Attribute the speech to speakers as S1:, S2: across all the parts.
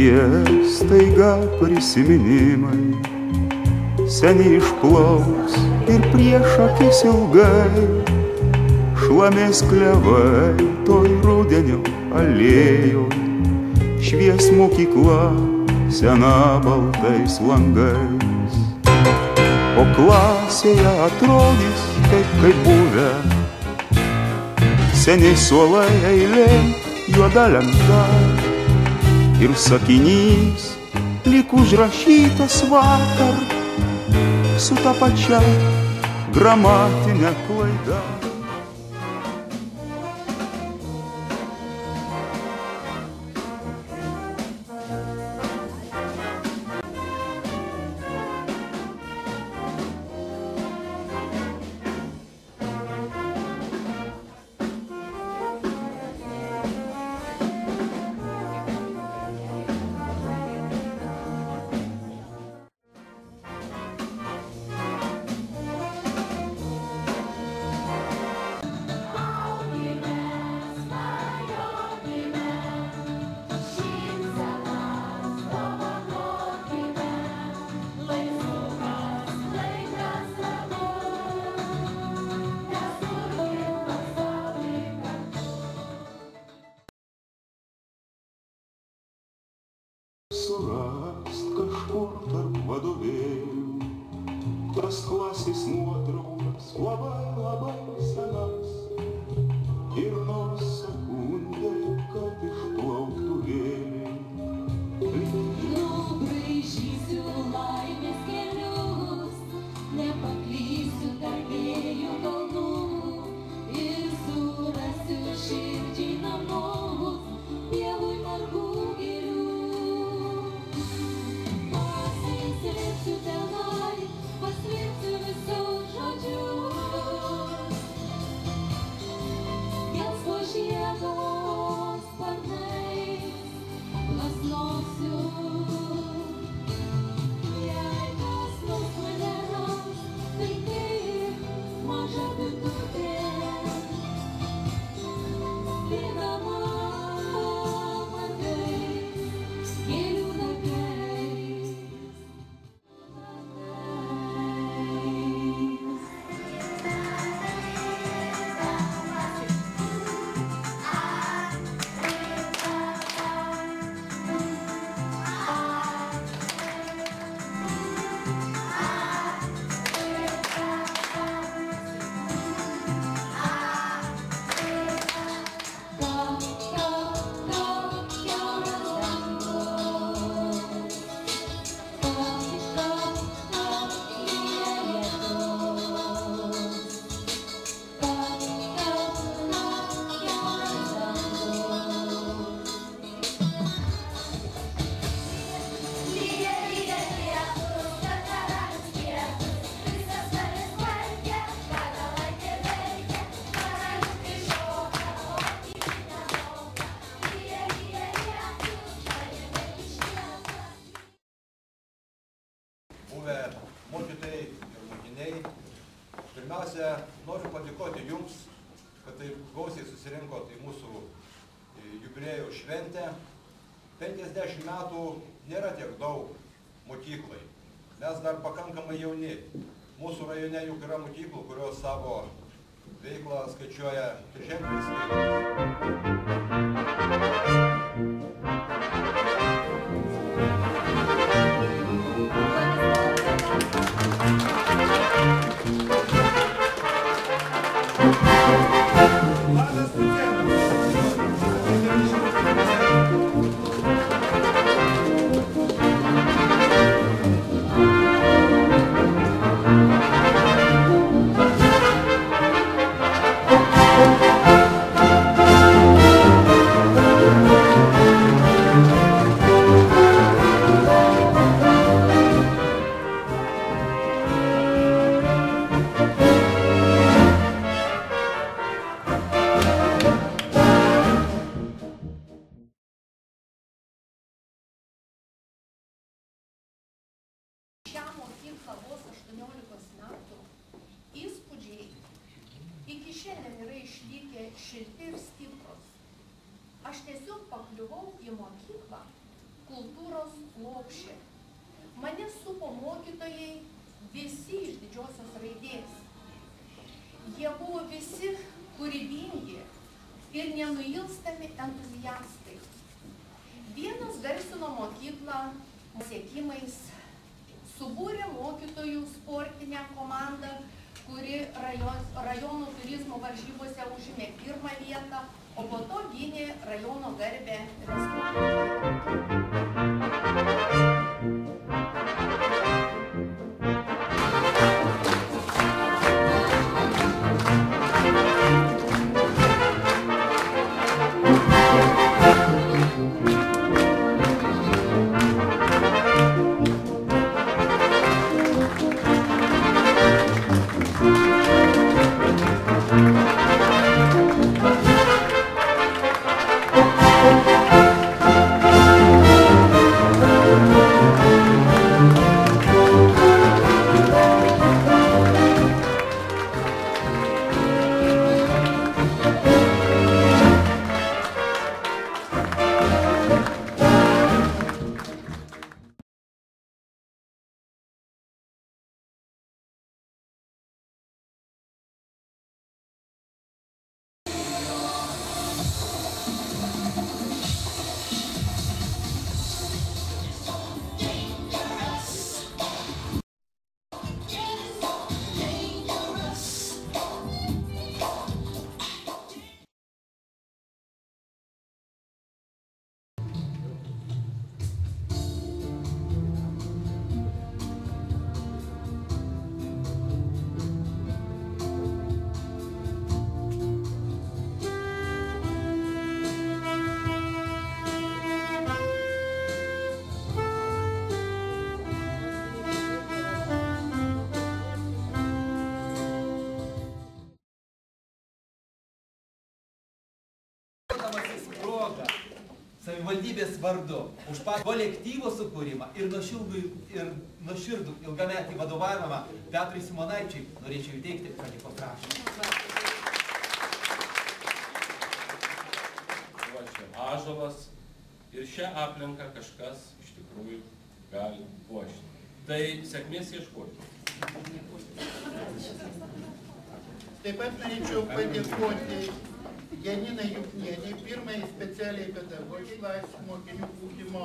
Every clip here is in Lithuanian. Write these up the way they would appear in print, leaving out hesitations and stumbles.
S1: Širdyje staiga prisiminimai, seniai išplauks ir prieš akis ilgai, šlamės klevai toj rudenio alėjoj, švies mokykla sena baltais langais. O klasėje atrodys taip, kaip buvę, seniai suolai eilė, juoda lenta ir sakinys lyg užrašytas vakar su ta pačia gramatinė klaida. Surast kažkur tarp vadovėlių tas klasės nuotraukas labai senas, ir nors sekundė, kad išplauktų vėliai.
S2: Nubraižysiu laimės kelius, nepaklysiu tarp vėjų kalnų ir surasiu širdžiai namus pievoj margų girių. Pasisėsiu tenai, paslėpsiu visus žodžius, gelsvo žiedo sparnais plasnosiu. Jei kas nors mane ras, tai kaip maža bitutė, lydama margais gėlių takais.
S3: Buvę mokytojai ir mokiniai, pirmiausia, noriu padėkoti jums, kad taip gausiai susirinkot į mūsų jubiliejų šventę. 50 metų nėra tiek daug mokyklai. Mes dar pakankamai jauni. Mūsų rajone juk yra mokyklų, kurios savo veiklą skaičiuoja triženkliais skaičiais.
S4: mokyklą vos 18 metų, įspūdžiai iki šiandien yra išlikę šilti ir stiprus. Aš tiesiog pakliuvau į mokyklą kultūros lopšė. Mane supo mokytojai visi iš didžiosios raidės. Jie buvo visi kūrybingi ir nenuilstami entuziastai. Vienas garsino mokyklą pasiekimais, subūrė mokytojų sportinę komandą, kuri rajono turizmo varžybose užėmė 1. vietą, o po to gynė rajono garbę Respublikoje.
S5: Savivaldybės vardu už kolektyvo sukūrimą ir nuoširdų ilgametį vadovavimą Petrui Simonaičiui norėčiau įteikti padėkos raštą.
S6: Va čia ąžuolas ir šią aplinką kažkas iš tikrųjų gali puošti. Tai sėkmės ieškoti.
S7: Taip pat norėčiau padėkoti Janinai Juknienei, pirmai specialiai pedagogijai laisvų mokinių ugdymo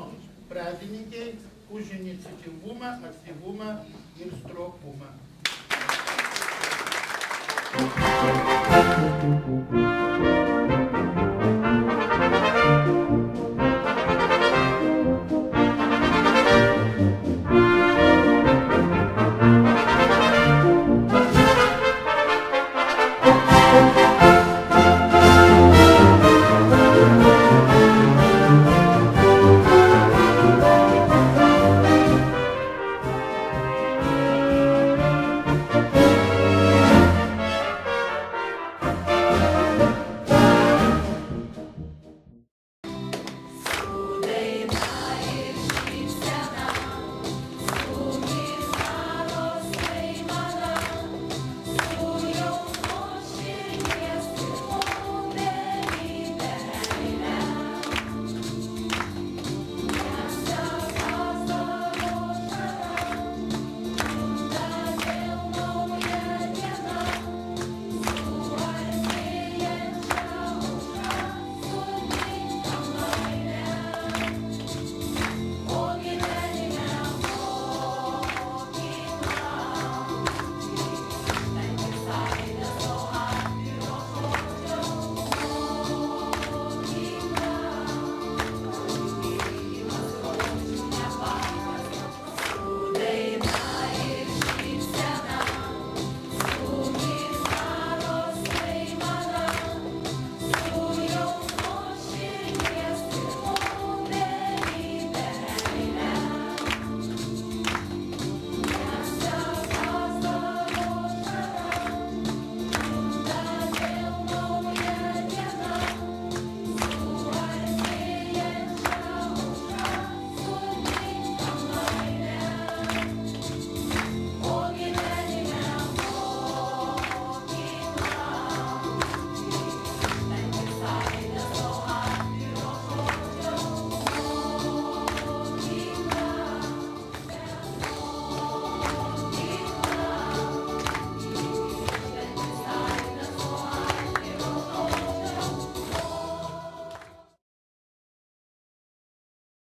S7: pradininkiai, už iniciatyvumą, aktyvumą ir stropumą.